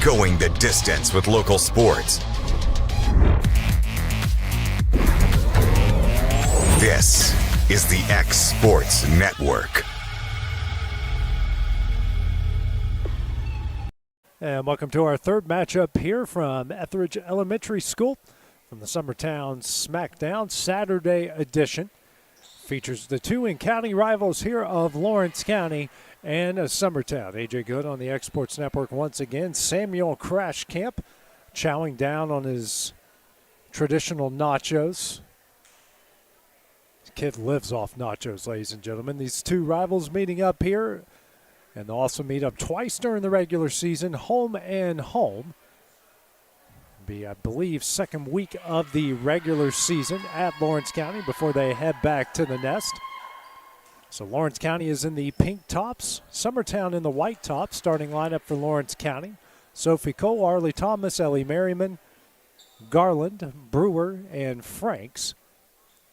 going the distance with local sports. This is the X Sports Network. And welcome to our third matchup here from Etheridge Elementary School from the Summertown Smackdown Saturday edition. Features the two in-county rivals here of Lawrence County and Summertown. A.J. Good on the X Sports Network once again. Samuel Crashcamp chowing down on his traditional nachos. This kid lives off nachos, ladies and gentlemen. These two rivals meeting up here, and they'll also meet up twice during the regular season, home and home. Be, I believe, second week of the regular season at Lawrence County before they head back to the nest. So Lawrence County is in the pink tops, Summertown in the white tops. Starting lineup for Lawrence County: Sophie Cole, Arlie Thomas, Ellie Merriman, Garland, Brewer, and Franks.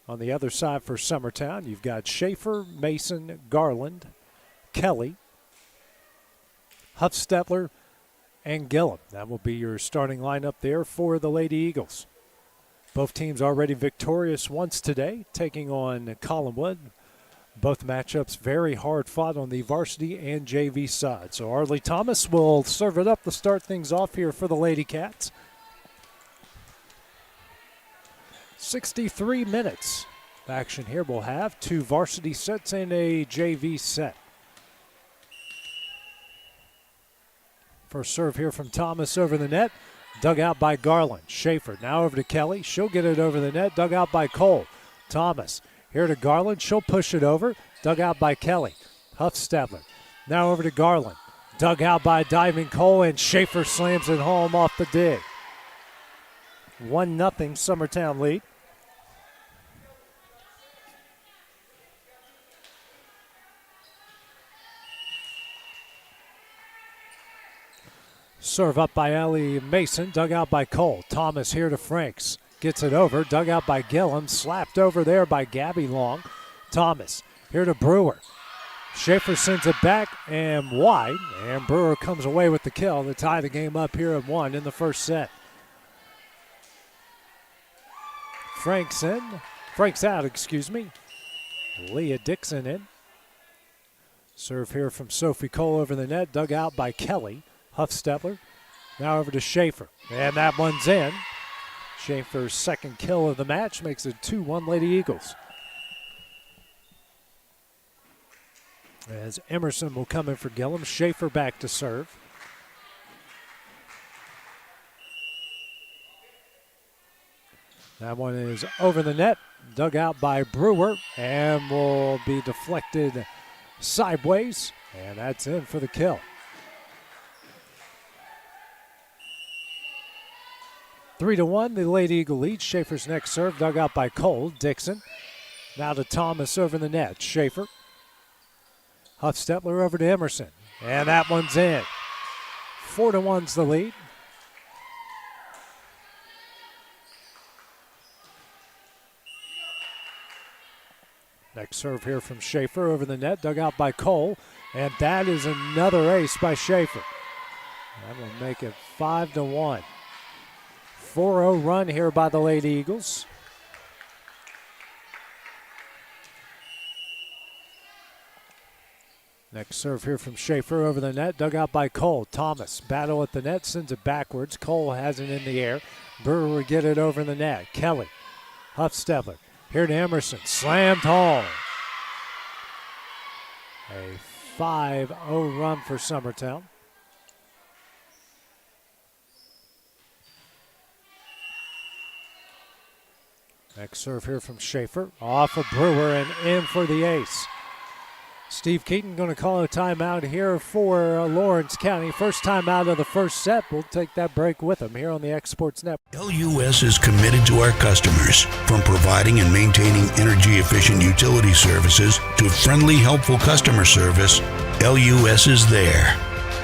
On the other side for Summertown, you've got Schaefer, Mason, Garland, Kelly, Huffstetler, and Gillum. That will be your starting lineup there for the Lady Eagles. Both teams already victorious once today, taking on Collinwood. Both matchups very hard fought on the varsity and JV side. So Arlie Thomas will serve it up to start things off here for the Lady Cats. 63 minutes of action here. We'll have two varsity sets and a JV set. First serve here from Thomas over the net. Dug out by Garland. Schaefer now over to Kelly. She'll get it over the net. Dug out by Cole. Thomas here to Garland. She'll push it over. Dug out by Kelly. Huffstetler now over to Garland. Dug out by diving Cole, and Schaefer slams it home off the dig. 1-0 Summertown lead. Serve up by Ellie Mason, dug out by Cole. Thomas here to Franks. Gets it over, dug out by Gillum. Slapped over there by Gabby Long. Thomas here to Brewer. Schaefer sends it back and wide. And Brewer comes away with the kill to tie the game up here at 1 in the first set. Franks out, Leah Dixon in. Serve here from Sophie Cole over the net, dug out by Kelly. Huffstetler now over to Schaefer, and that one's in. Schaefer's second kill of the match makes it 2-1 Lady Eagles. As Emerson will come in for Gillum, Schaefer back to serve. That one is over the net, dug out by Brewer, and will be deflected sideways, and that's in for the kill. 3-1, the Lady Eagle lead. Schaefer's next serve, dug out by Cole. Dixon now to Thomas over the net. Schaefer. Huffstetler over to Emerson, and that one's in. 4-1's the lead. Next serve here from Schaefer over the net, dug out by Cole, and that is another ace by Schaefer. That will make it 5-1. 4-0 run here by the Lady Eagles. Next serve here from Schaefer over the net, dug out by Cole. Thomas, battle at the net, sends it backwards. Cole has it in the air. Brewer will get it over the net. Kelly, Huffstetler, here to Emerson, slammed home. A 5-0 run for Summertown. Next serve here from Schaefer, off of Brewer and in for the ace. Steve Keaton going to call a timeout here for Lawrence County. First timeout of the first set. We'll take that break with him here on the X Sports Network. LUS is committed to our customers, from providing and maintaining energy-efficient utility services to friendly, helpful customer service. LUS is there.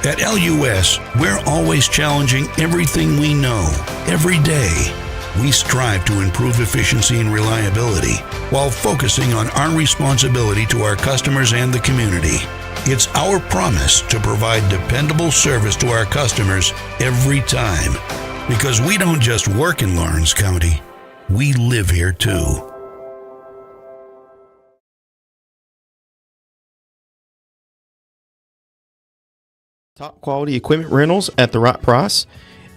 At LUS, we're always challenging everything we know, every day. We strive to improve efficiency and reliability while focusing on our responsibility to our customers and the community. It's our promise to provide dependable service to our customers every time. Because we don't just work in Lawrence County, we live here too. Top quality equipment rentals at the right price.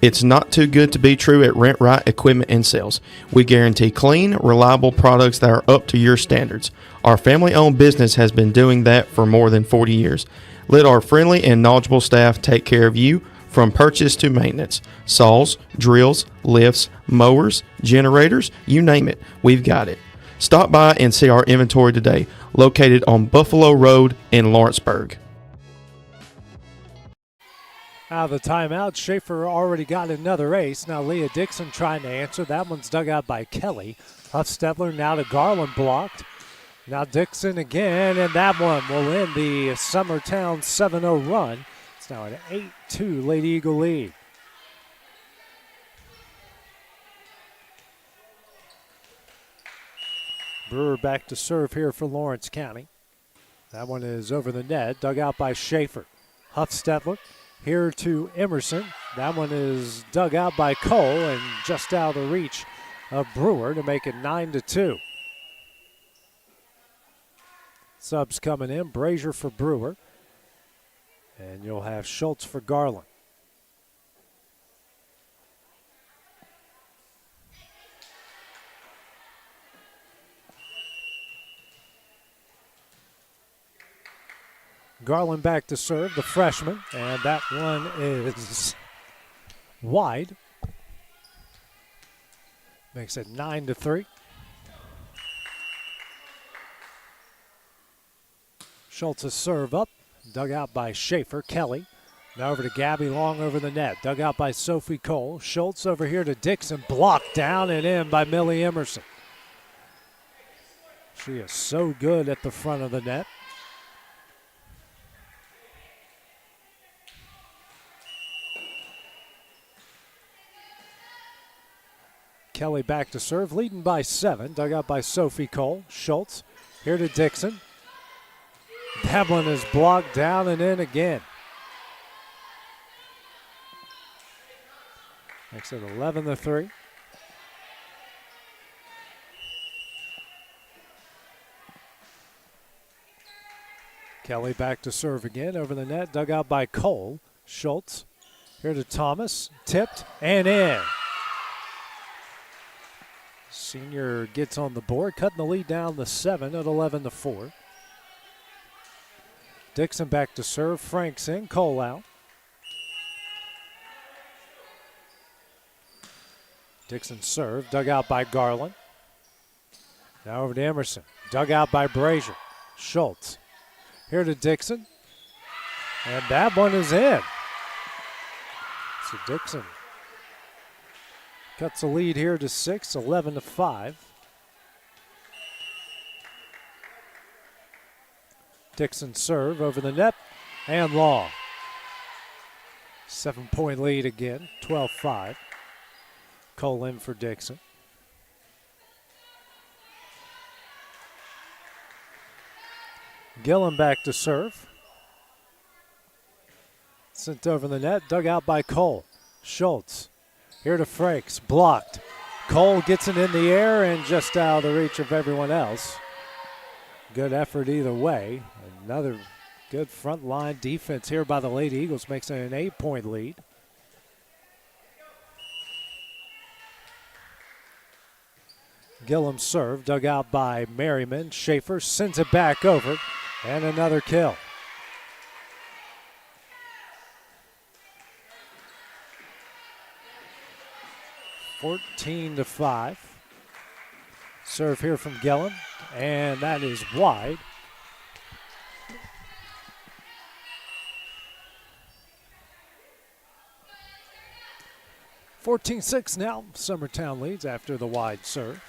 It's not too good to be true at Rent Right Equipment and Sales. We guarantee clean, reliable products that are up to your standards. Our family-owned business has been doing that for more than 40 years. Let our friendly and knowledgeable staff take care of you from purchase to maintenance. Saws, drills, lifts, mowers, generators, you name it, we've got it. Stop by and see our inventory today, located on Buffalo Road in Lawrenceburg. Out of the timeout, Schaefer already got another ace. Now Leah Dixon trying to answer. That one's dug out by Kelly. Huffstetler now to Garland, blocked. Now Dixon again, and that one will end the Summertown 7-0 run. It's now an 8-2 Lady Eagle lead. Brewer back to serve here for Lawrence County. That one is over the net, dug out by Schaefer. Huffstetler here to Emerson. That one is dug out by Cole and just out of the reach of Brewer to make it 9-2. Subs coming in, Brazier for Brewer. And you'll have Schultz for Garland. Garland back to serve, the freshman, and that one is wide. Makes it 9-3. Schultz's serve up, dug out by Schaefer. Kelly now over to Gabby Long over the net, dug out by Sophie Cole. Schultz over here to Dixon, blocked down and in by Millie Emerson. She is so good at the front of the net. Kelly back to serve, leading by 7, dug out by Sophie Cole. Schultz here to Dixon. That one is blocked down and in again. Makes it 11-3. Kelly back to serve again, over the net, dug out by Cole. Schultz here to Thomas, tipped and in. Senior gets on the board, cutting the lead down to 7 at 11-4. Dixon back to serve. Franks in, Cole out. Dixon serve, dug out by Garland. Now over to Emerson, dug out by Brazier. Schultz here to Dixon. And that one is in. So Dixon cuts the lead here to 6, 11-5. Dixon serve over the net and long. 7-point lead again, 12-5. Cole in for Dixon. Gillen back to serve. Sent over the net, dug out by Cole. Schultz here to Franks, blocked. Cole gets it in the air and just out of the reach of everyone else. Good effort either way. Another good front line defense here by the Lady Eagles makes it an 8-point lead. Gillum serve, dug out by Merriman. Schaefer sends it back over, and another kill. (14-5). Serve here from Gillum, and that is wide. (14-6) now. Summertown leads after the wide serve.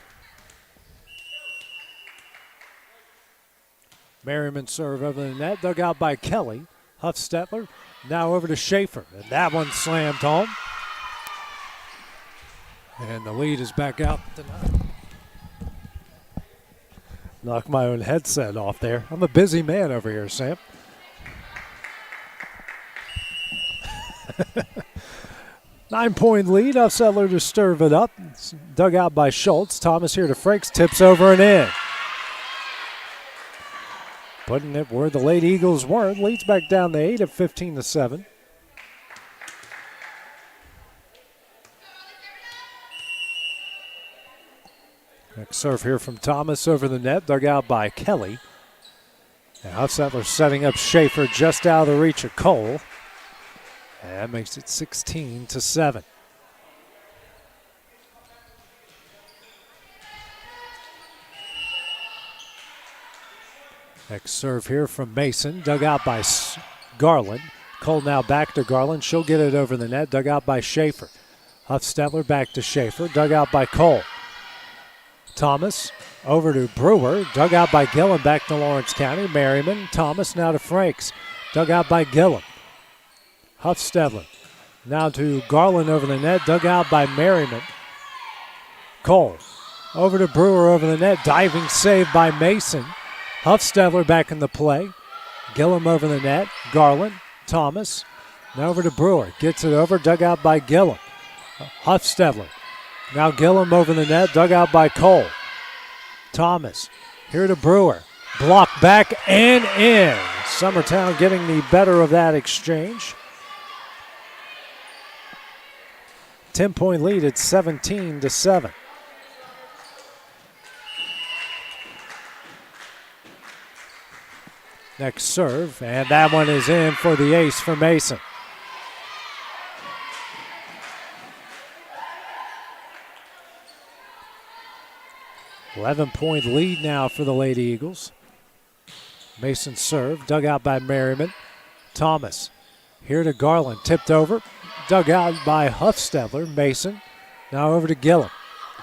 Merriman serve over the net, dug out by Kelly. Huffstetler now over to Schaefer, and that one slammed home. And the lead is back out tonight. Knocked my own headset off there. I'm a busy man over here, Sam. 9-point lead. Huffsettler to serve it up. It's dug out by Schultz. Thomas here to Frakes. Tips over and in. Putting it where the Lady Eagles weren't. Leads back down to 8 at 15-7. Next serve here from Thomas over the net. Dug out by Kelly. And Huffsettler setting up Schaefer just out of the reach of Cole. And that makes it 16-7. Next serve here from Mason. Dug out by Garland. Cole now back to Garland. She'll get it over the net. Dug out by Schaefer. Huffsettler back to Schaefer. Dug out by Cole. Thomas over to Brewer. Dug out by Gillum. Back to Lawrence County. Merriman. Thomas now to Franks. Dug out by Gillum. Huffsettler now to Garland over the net. Dug out by Merriman. Cole over to Brewer over the net. Diving save by Mason. Huffsettler back in the play. Gillum over the net. Garland. Thomas. Now over to Brewer. Gets it over. Dug out by Gillum. Huffsettler. Now Gillum over the net. Dug out by Cole. Thomas. Here to Brewer. Block back and in. Summertown getting the better of that exchange. 10-point lead at 17-7. Next serve, and that one is in for the ace for Mason. .11-point lead now for the Lady Eagles. Mason serve, dug out by Merriman. Thomas here to Garland, tipped over. Dug out by Huffsettler. Mason now over to Gillum.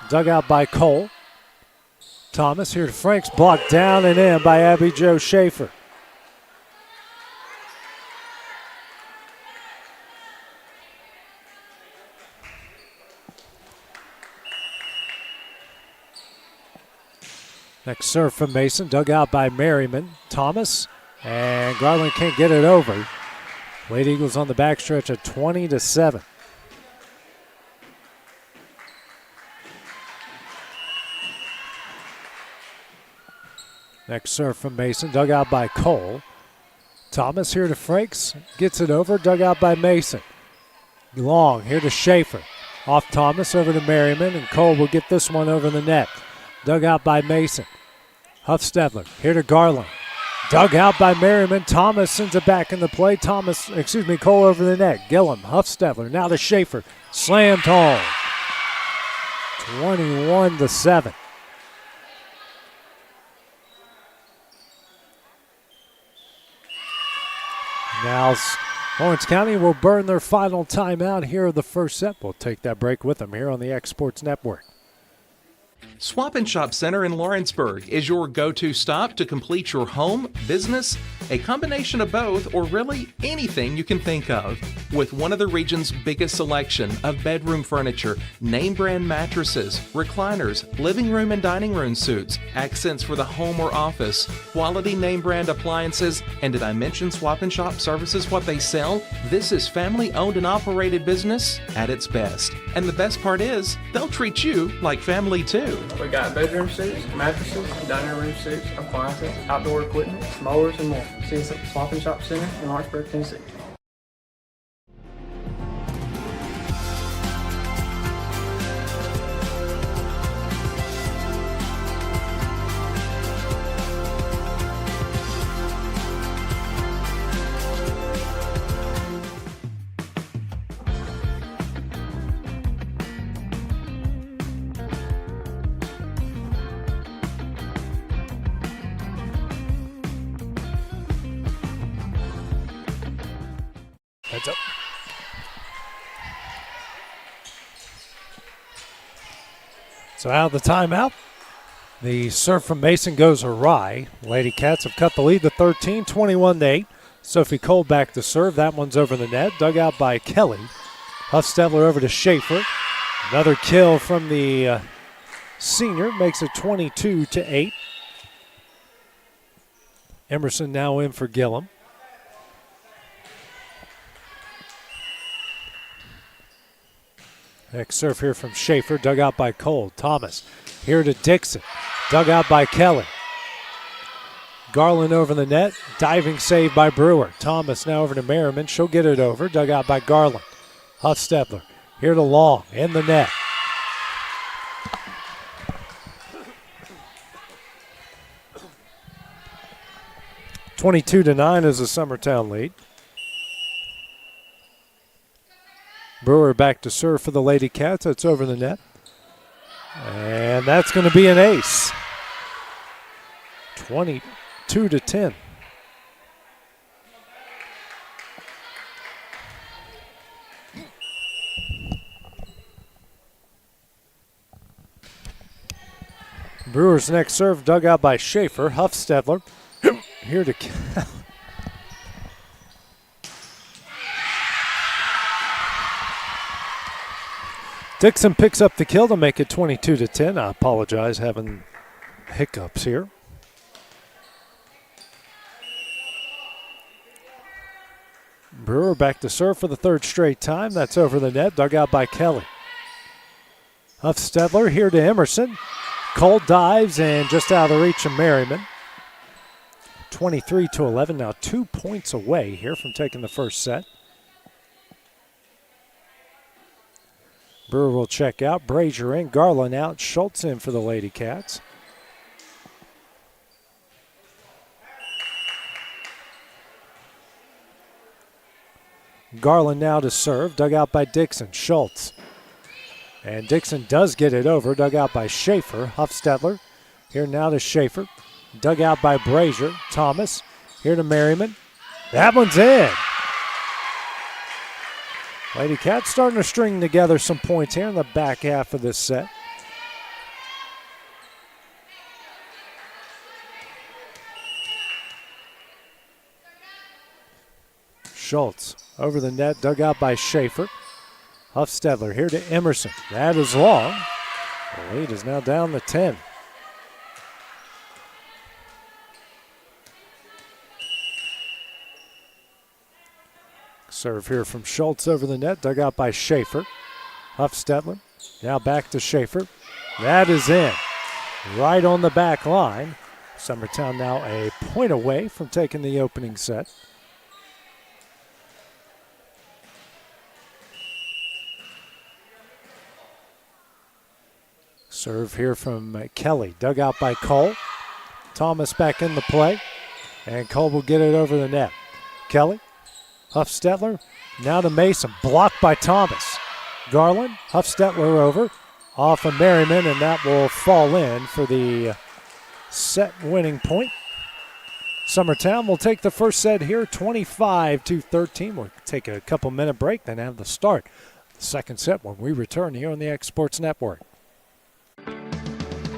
Dug out by Cole. Thomas here to Franks. Blocked down and in by Abby Jo Schaefer. Next serve from Mason. Dug out by Merriman. Thomas. And Garland can't get it over. Lady Eagles on the backstretch at 20-7. Next serve from Mason. Dug out by Cole. Thomas here to Frakes. Gets it over. Dug out by Mason. Long here to Schaefer. Off Thomas over to Merriman. And Cole will get this one over the net. Dug out by Mason. Huffsettler here to Garland. Dug out by Merriman. Thomas sends it back in the play. Cole over the net. Gillum, Huffsettler, now to Schaefer. Slammed home. 21-7. Now Lawrence County will burn their final timeout here of the first set. We'll take that break with them here on the X Sports Network. Swap and Shop Center in Lawrenceburg is your go-to stop to complete your home, business, a combination of both, or really anything you can think of. With one of the region's biggest selection of bedroom furniture, name brand mattresses, recliners, living room and dining room suites, accents for the home or office, quality name brand appliances, and did I mention Swap and Shop services what they sell? This is family owned and operated business at its best. And the best part is, they'll treat you like family too. We got bedroom suites, mattresses, dining room suites, appliances, outdoor equipment, mowers, and more. See us at the Swap and Shop Center in Lawrenceburg, Tennessee. Heads up. So out of the timeout, the serve from Mason goes awry. Lady Cats have cut the lead to 13, 21-8. Sophie Cole back to serve. That one's over the net. Dug out by Kelly. Huffsettler over to Schaefer. Another kill from the senior makes it 22-8. Emerson now in for Gillum. Next serve here from Schaefer, dug out by Cole. Thomas here to Dixon, dug out by Kelly. Garland over the net, diving save by Brewer. Thomas now over to Merriman, she'll get it over, dug out by Garland. Huffstetler here to Long, in the net. (22-9) is the Summertown lead. Brewer back to serve for the Lady Cats. That's over the net. And that's going to be an ace. 22-10. Brewer's next serve dug out by Schaefer. Huffstetler here to Dixon picks up the kill to make it 22-10. I apologize, having hiccups here. Brewer back to serve for the third straight time. That's over the net, dug out by Kelly. Huffstetler here to Emerson. Cole dives and just out of the reach of Merriman. 23-11, now 2 points away here from taking the first set. Brewer will check out. Brazier in, Garland out, Schultz in for the Lady Cats. Garland now to serve, dug out by Dixon. Schultz. And Dixon does get it over, dug out by Schaefer. Huffstetler here now to Schaefer. Dug out by Brazier. Thomas here to Merriman. That one's in. Lady Cats starting to string together some points here in the back half of this set. Schultz over the net, dug out by Schaefer. Huffstetler here to Emerson. That is long. The lead is now down to 10. Serve here from Schultz over the net, dug out by Schaefer. Huffstetler now back to Schaefer. That is in. Right on the back line. Summertown now a point away from taking the opening set. Serve here from Kelly, dug out by Cole. Thomas back in the play, and Cole will get it over the net. Kelly, Huffstetler, now to Mason, blocked by Thomas. Garland, Huffstetler over, off of Merriman, and that will fall in for the set winning point. Summertown will take the first set here, 25-13. We'll take a couple minute break, then have the start of the second set when we return here on the X Sports Network.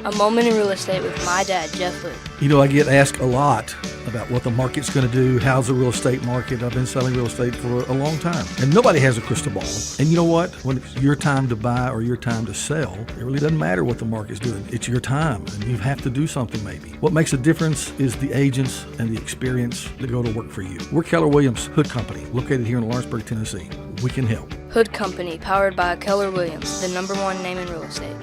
A moment in real estate with my dad, Jeff Luke. You know, I get asked a lot about what the market's going to do. How's the real estate market? I've been selling real estate for a long time. And nobody has a crystal ball. And you know what? When it's your time to buy or your time to sell, it really doesn't matter what the market's doing. It's your time, and you have to do something maybe. What makes a difference is the agents and the experience that go to work for you. We're Keller Williams Hood Company, located here in Lawrenceburg, Tennessee. We can help. Hood Company, powered by Keller Williams, the #1 name in real estate.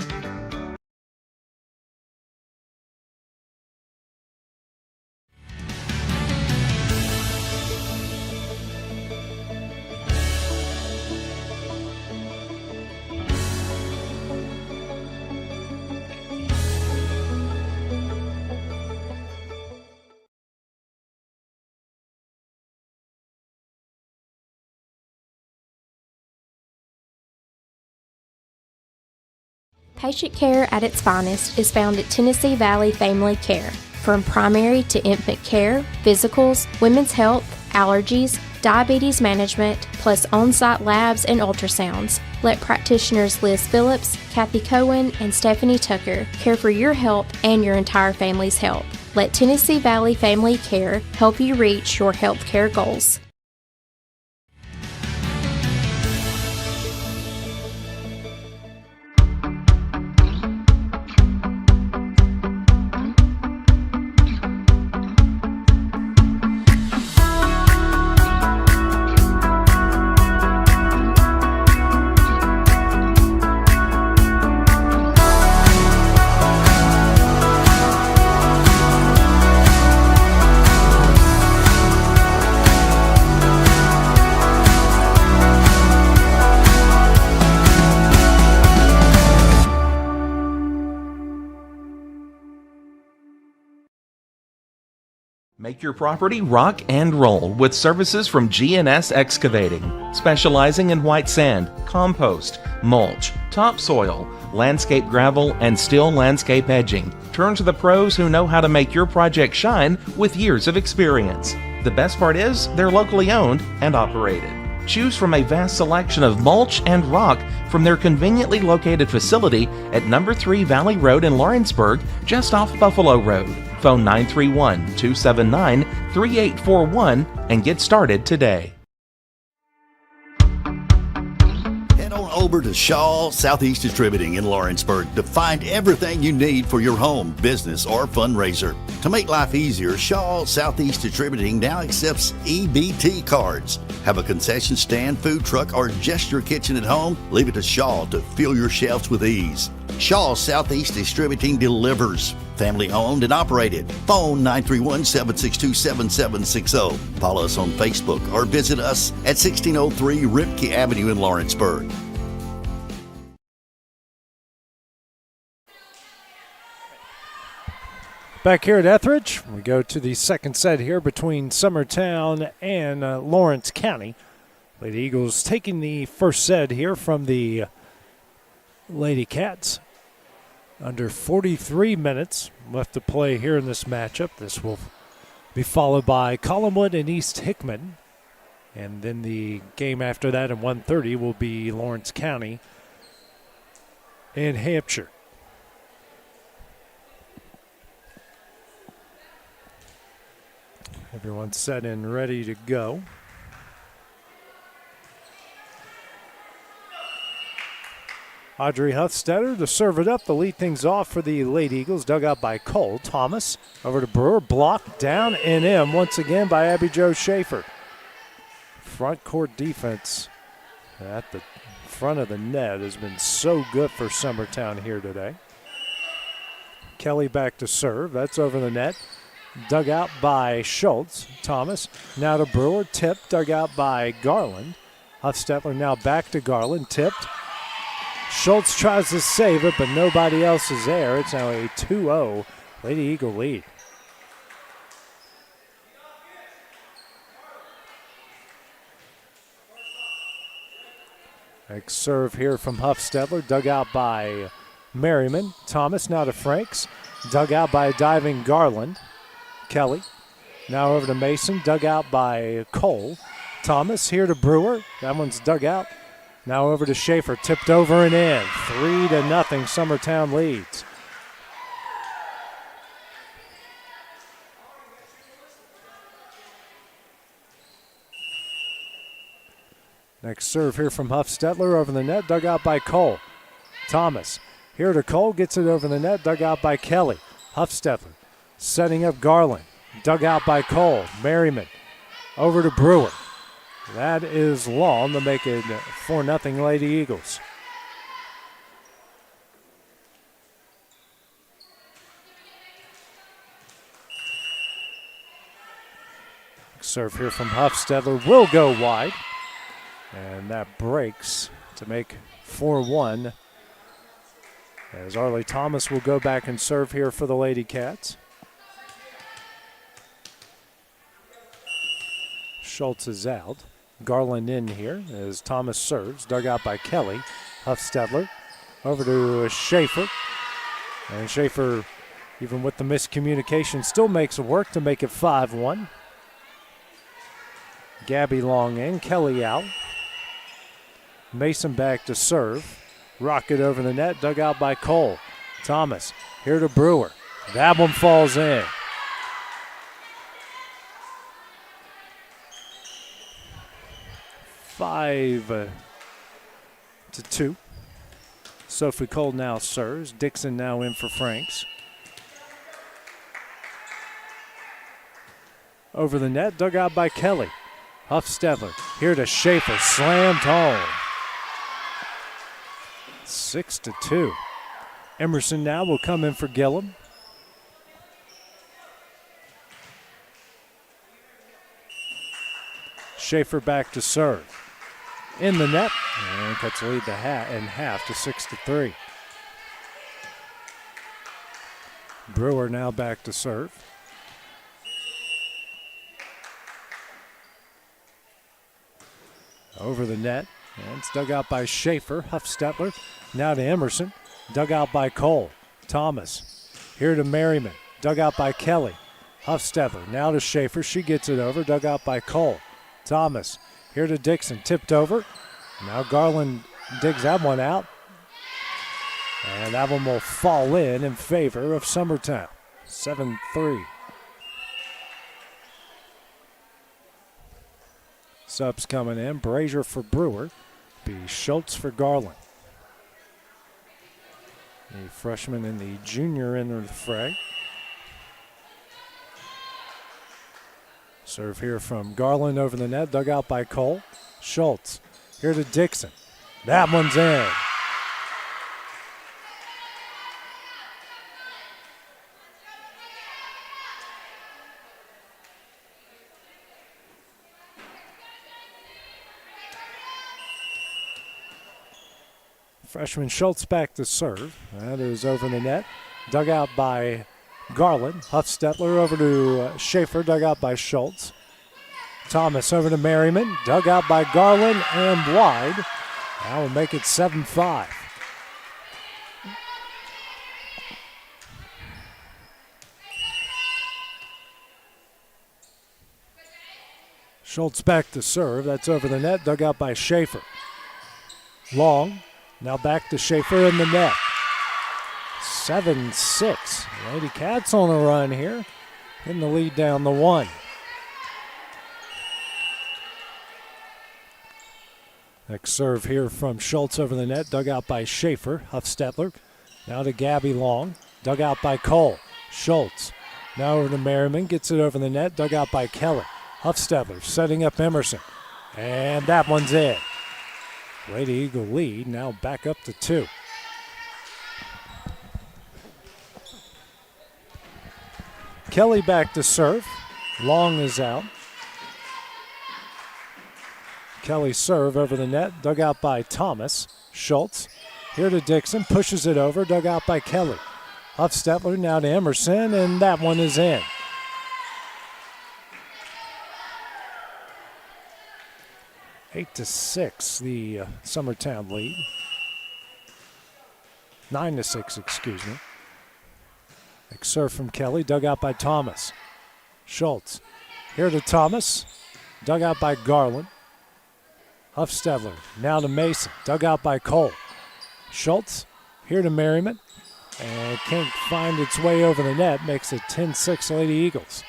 Patient care at its finest is found at Tennessee Valley Family Care. From primary to infant care, physicals, women's health, allergies, diabetes management, plus on-site labs and ultrasounds. Let practitioners Liz Phillips, Kathy Cohen, and Stephanie Tucker care for your health and your entire family's health. Let Tennessee Valley Family Care help you reach your health care goals. Make your property rock and roll with services from G&S Excavating, specializing in white sand, compost, mulch, topsoil, landscape gravel, and steel landscape edging. Turn to the pros who know how to make your project shine with years of experience. The best part is they're locally owned and operated. Choose from a vast selection of mulch and rock from their conveniently located facility at number 3 Valley Road in Lawrenceburg, just off Buffalo Road. Phone 931-279-3841 and get started today. Head on over to Shaw Southeast Distributing in Lawrenceburg to find everything you need for your home, business, or fundraiser. To make life easier, Shaw Southeast Distributing now accepts EBT cards. Have a concession stand, food truck, or just your kitchen at home? Leave it to Shaw to fill your shelves with ease. Shaw Southeast Distributing delivers. Family owned and operated. Phone 931-762-7760. Follow us on Facebook or visit us at 1603 Ripke Avenue in Lawrenceburg. Back here at Etheridge, we go to the second set here between Summertown and Lawrence County. Lady Eagles taking the first set here from the Lady Cats. Under 43 minutes left to play here in this matchup. This will be followed by Collinwood and East Hickman. And then the game after that at 1:30 will be Lawrence County and Hampshire. Everyone's set and ready to go. Audrey Huffstetter to serve it up, to lead things off for the Lady Eagles. Dug out by Cole. Thomas over to Brewer. Blocked down and in once again by Abby Jo Schaefer. Front court defense at the front of the net has been so good for Summertown here today. Kelly back to serve. That's over the net. Dug out by Schultz. Thomas now to Brewer. Tipped. Dug out by Garland. Huffstetler now back to Garland. Tipped. Schultz tries to save it, but nobody else is there. It's now a 2-0 Lady Eagle lead. Next serve here from Huffstetler, dug out by Merriman. Thomas now to Franks, dug out by a diving Garland. Kelly now over to Mason, dug out by Cole. Thomas here to Brewer. That one's dug out. Now over to Schaefer, tipped over and in. 3-0, Summertown leads. Next serve here from Huffstetler over the net, dug out by Cole. Thomas here to Cole, gets it over the net, dug out by Kelly. Huffstetler setting up Garland, dug out by Cole. Merriman over to Brewer. That is long to make it 4-0 Lady Eagles. Serve here from Huffstetler will go wide. And that breaks to make 4-1. As Arlie Thomas will go back and serve here for the Lady Cats. Schultz is out. Garland in here as Thomas serves. Dug out by Kelly. Huffstetler over to Schaefer. And Schaefer, even with the miscommunication, still makes it work to make it 5-1. Gabby long in. Kelly out. Mason back to serve. Rocket over the net. Dug out by Cole. Thomas here to Brewer. That one falls in. 5-2. Sophie Cole now serves. Dixon now in for Franks. Over the net, dug out by Kelly. Huffstetler here to Schaefer, slammed home. 6-2. Emerson now will come in for Gillum. Schaefer back to serve. In the net, and cuts the lead in half to 6-3. Brewer now back to serve. over the net. And it's dug out by Schaefer. Huffstetler now to Emerson. Dug out by Cole. Thomas here to Merriman. Dug out by Kelly. Huffstetler now to Schaefer. She gets it over. Dug out by Cole. Thomas here to Dixon. Tipped over. Now Garland digs that one out. And that one will fall in favor of Summertown. 7-3. Subs coming in. Brazier for Brewer. Be Schultz for Garland. The freshman and the junior enter the fray. Serve here from Garland over the net. Dug out by Cole. Schultz here to Dixon. That one's in. Freshman Schultz back to serve. That is over the net. Dug out by Garland. Huffstetler over to Schaefer. Dug out by Schultz. Thomas over to Merriman. Dug out by Garland and wide. That will make it 7-5. Schultz back to serve. That's over the net. Dug out by Schaefer. Long. Now back to Schaefer in the net. 7-6. Lady Cats on a run here. In the lead down the one. Next serve here from Schultz over the net. Dug out by Schaefer. Huffstetler. Now to Gabby Long. Dug out by Cole. Schultz. Now over to Merriman. Gets it over the net. Dug out by Kelly. Huffstetler setting up Emerson. And that one's in. Lady Eagle lead, now back up to 2. Kelly back to serve. Long is out. Kelly serve over the net, dug out by Thomas. Schultz here to Dixon, pushes it over, dug out by Kelly. Huffstetler now to Emerson, and that one is in. Eight to 6, the Summertown lead. 9-6, excuse me. Next serve from Kelly, dug out by Thomas. Schultz here to Thomas, dug out by Garland. Huffstetler now to Mason, dug out by Cole. Schultz here to Merriman, and can't find its way over the net, makes it 10-6 Lady Eagles.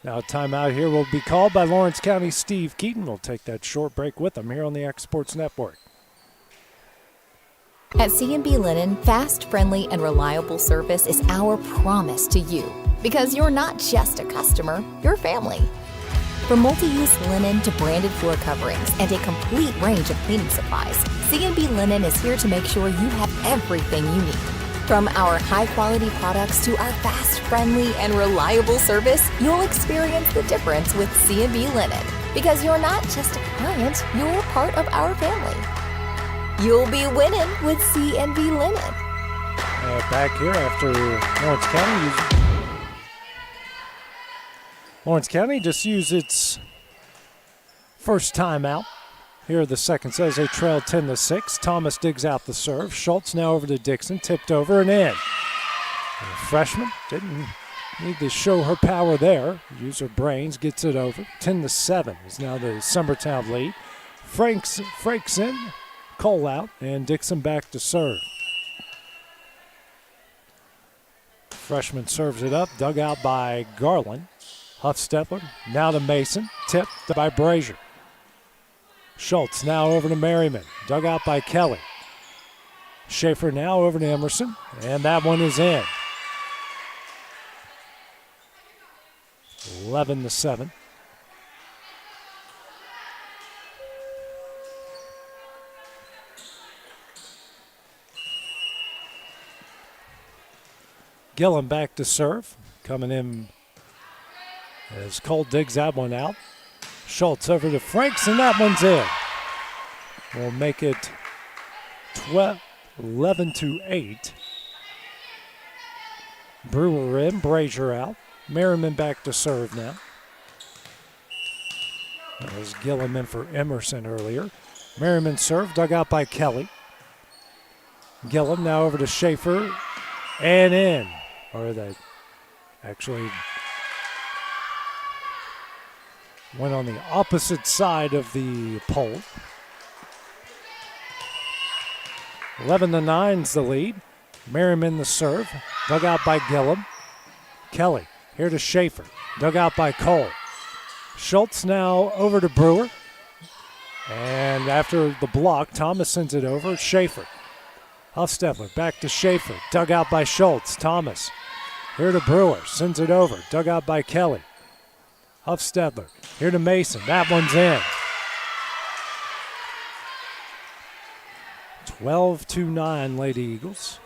Now a timeout here will be called by Lawrence County Steve Keaton. We'll take that short break with him here on the X Sports Network. At C&B Linen, fast, friendly, and reliable service is our promise to you. Because you're not just a customer, you're family. From multi-use linen to branded floor coverings and a complete range of cleaning supplies, C&B Linen is here to make sure you have everything you need. From our high-quality products to our fast, friendly, and reliable service, you'll experience the difference with C&B Linen. Because you're not just a client, you're part of our family. You'll be winning with C&B Linen. Back here after Lawrence County. Lawrence County just used its first timeout. Here the second says they trail 10-6. Thomas digs out the serve. Schultz now over to Dixon, tipped over and in. And the freshman didn't need to show her power there. Use her brains, gets it over. 10-7 is now the Summertown lead. Frakes in, Cole out, and Dixon back to serve. Freshman serves it up, dug out by Garland. Huffstetler now to Mason, tipped by Brazier. Schultz now over to Merriman, dug out by Kelly. Schaefer now over to Emerson, and that one is in. 11-7. Gillen back to serve, coming in as Cole digs that one out. Schultz over to Franks, and that one's in. We'll make it 11-8. Brewer in, Brazier out. Merriman back to serve now. That was Gillum in for Emerson earlier. Merriman serve, dug out by Kelly. Gillum now over to Schaefer and in. Or that actually went on the opposite side of the pole. 11-9's the lead. Merriman the serve, dug out by Gillum. Kelly here to Schaefer, dug out by Cole. Schultz now over to Brewer. And after the block, Thomas sends it over. Schaefer. Huffstetler back to Schaefer, dug out by Schultz. Thomas here to Brewer, sends it over, dug out by Kelly. Huffstetler here to Mason, that one's in. 12-9 Lady Eagles.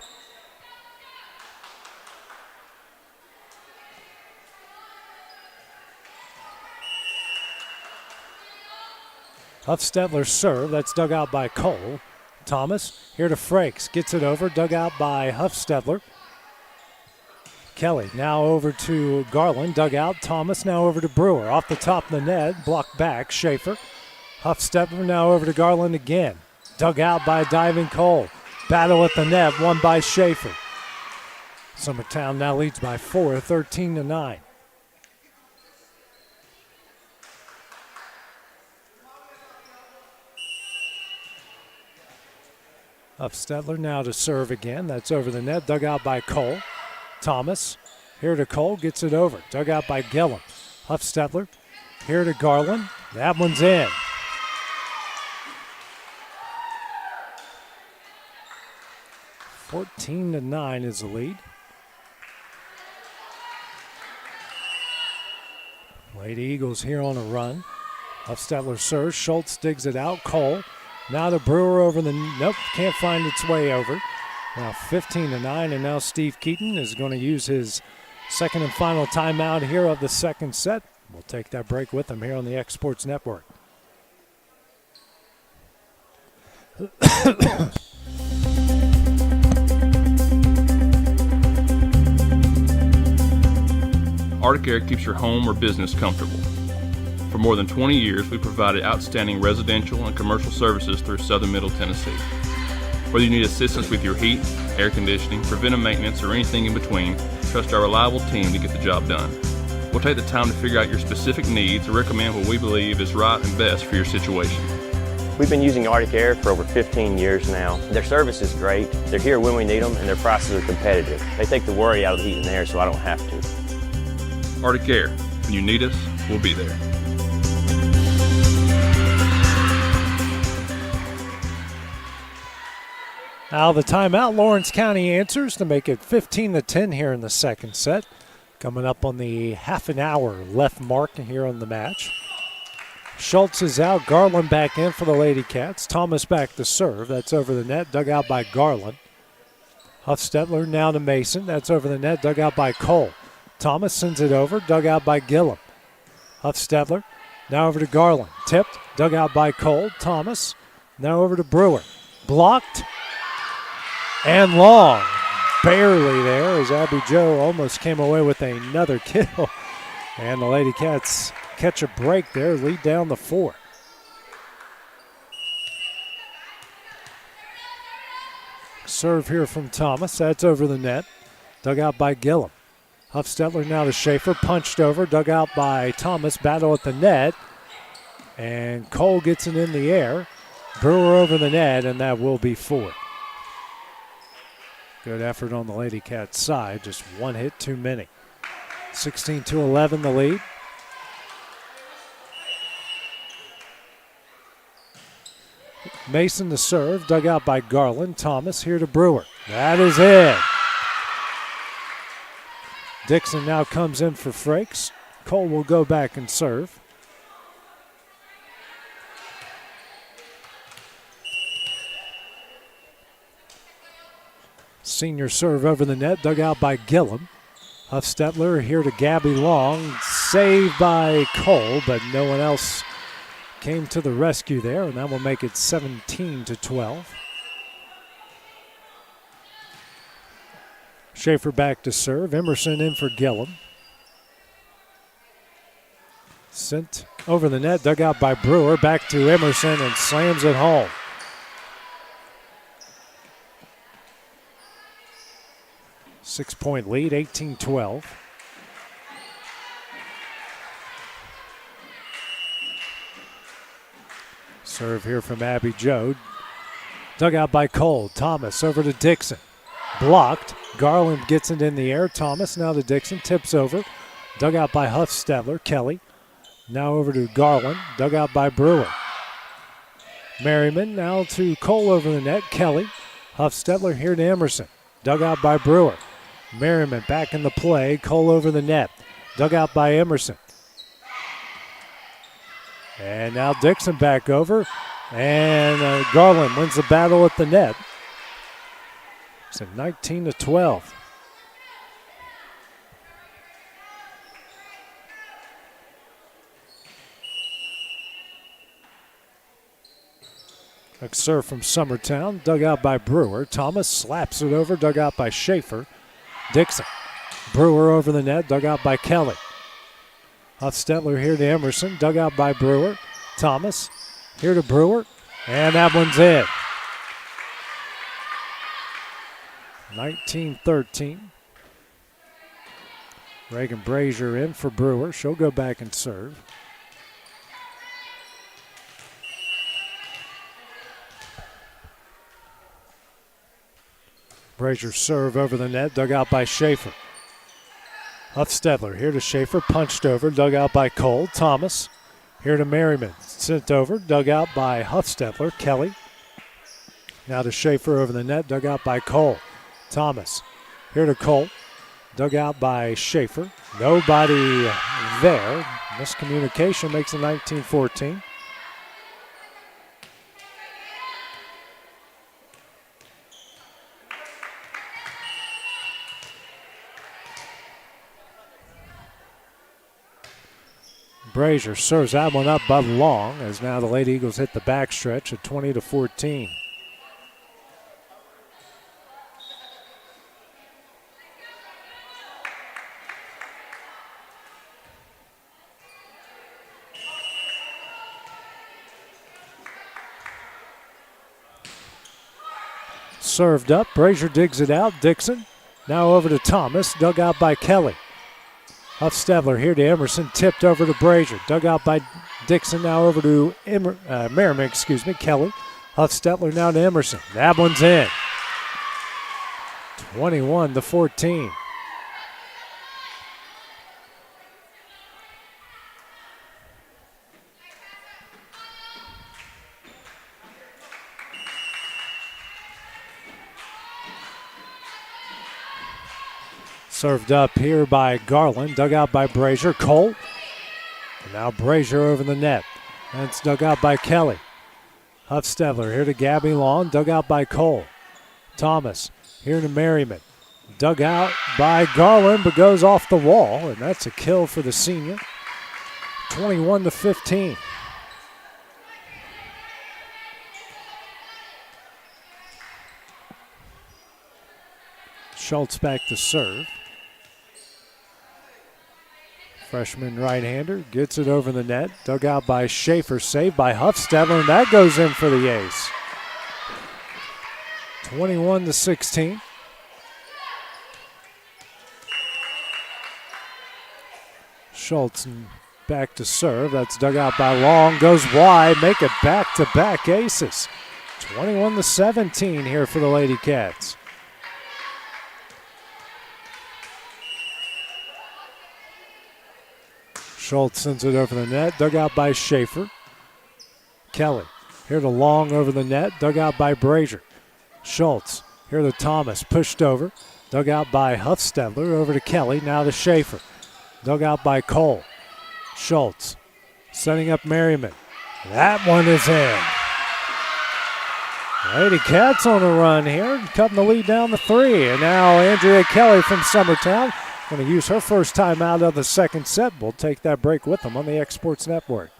Huffstetler serve, that's dug out by Cole. Thomas here to Frakes, gets it over, dug out by Huffstetler. Kelly now over to Garland, dug out. Thomas now over to Brewer, off the top of the net, blocked back, Schaefer. Huffstetler now over to Garland again, dug out by diving Cole. Battle at the net, won by Schaefer. Summertown now leads by 4, 13-9. Huffstetler now to serve again. That's over the net, dug out by Cole. Thomas here to Cole, gets it over, dug out by Gillum. Huffstetler here to Garland. That one's in. (14-9) is the lead. Lady Eagles here on a run. Huffstetler serves. Schultz digs it out. Cole. Now the Brewer over the, nope, can't find its way over. Now 15-9, and now Steve Keaton is going to use his second and final timeout here of the second set. We'll take that break with him here on the X Sports Network. Arctic Air keeps your home or business comfortable. For more than 20 years, we provided outstanding residential and commercial services through southern Middle Tennessee. Whether you need assistance with your heat, air conditioning, preventive maintenance, or anything in between, trust our reliable team to get the job done. We'll take the time to figure out your specific needs and recommend what we believe is right and best for your situation. We've been using Arctic Air for over 15 years now. Their service is great, they're here when we need them, and their prices are competitive. They take the worry out of the heat and air so I don't have to. Arctic Air, when you need us, we'll be there. Out of the timeout, Lawrence County answers to make it 15-10 here in the second set. Coming up on the half an hour left mark here on the match. Schultz is out, Garland back in for the Lady Cats. Thomas back to serve, that's over the net, dug out by Garland. Huffstetler now to Mason, that's over the net, dug out by Cole. Thomas sends it over, dug out by Gillum. Huffstetler now over to Garland, tipped, dug out by Cole. Thomas now over to Brewer, blocked. And long, barely there, as Abby Joe almost came away with another kill. And the Lady Cats catch a break there, lead down the 4. Serve here from Thomas, that's over the net, dug out by Gillum. Huffstetler now to Schaefer, punched over, dug out by Thomas, battle at the net. And Cole gets it in the air. Brewer over the net, and that will be 4. Good effort on the Lady Cats side, just one hit too many. 16-11 the lead. Mason to serve, dug out by Garland. Thomas here to Brewer. That is it. Dixon now comes in for Frakes. Cole will go back and serve. Senior serve over the net, dug out by Gillum. Huffstetler here to Gabby Long. Saved by Cole, but no one else came to the rescue there, and that will make it 17-12. Schaefer back to serve. Emerson in for Gillum. Sent over the net, dug out by Brewer. Back to Emerson and slams it home. Six-point lead, 18-12. Serve here from Abby Joe. Dug out by Cole. Thomas over to Dixon. Blocked. Garland gets it in the air. Thomas now to Dixon. Tips over. Dug out by Huffstedler. Kelly. Now over to Garland. Dug out by Brewer. Merriman now to Cole over the net. Kelly. Huffstedler here to Emerson. Dug out by Brewer. Merriman back in the play. Cole over the net. Dug out by Emerson. And now Dixon back over. And Garland wins the battle at the net. It's a 19-12. A serve from Summertown, dug out by Brewer. Thomas slaps it over, dug out by Schaefer. Dixon. Brewer over the net, dug out by Kelly. Huffstedler here to Emerson, dug out by Brewer. Thomas here to Brewer, and that one's in. 19-13. Reagan Brazier in for Brewer. She'll go back and serve. Brazier serve over the net, dug out by Schaefer. Huffstedler here to Schaefer, punched over, dug out by Cole. Thomas here to Merriman, sent over, dug out by Huffstedler. Kelly now to Schaefer over the net, dug out by Cole. Thomas here to Cole, dug out by Schaefer. Nobody there. Miscommunication makes it 19-14. Brazier serves that one up but long as now the Lady Eagles hit the backstretch at 20-14. Served up, Brazier digs it out. Dixon now over to Thomas, dug out by Kelly. Huffstedler here to Emerson, tipped over to Brazier. Dug out by Dixon, now over to Merriman, Kelly. Huffstedler now to Emerson. That one's in. 21-14. Served up here by Garland, dug out by Brazier. Cole. And now Brazier over the net. That's dug out by Kelly. Huffstedler here to Gabby Long, dug out by Cole. Thomas here to Merriman. Dug out by Garland, but goes off the wall, and that's a kill for the senior. 21-15. Schultz back to serve. Freshman right-hander gets it over the net. Dug out by Schaefer, saved by Huffstedler, and that goes in for the ace. 21-16. Schultz back to serve. That's dug out by Long. Goes wide. Make it back-to-back aces. 21-17 here for the Lady Cats. Schultz sends it over the net, dug out by Schaefer. Kelly here to Long over the net, dug out by Brazier. Schultz here to Thomas, pushed over, dug out by Huffstedler, over to Kelly, now to Schaefer. Dug out by Cole. Schultz setting up Merriman. That one is in. Lady Cats on a run here, cutting the lead down to 3. And now Andrea Kelly from Summertown going to use her first time out of the second set. We'll take that break with them on the X Sports Network.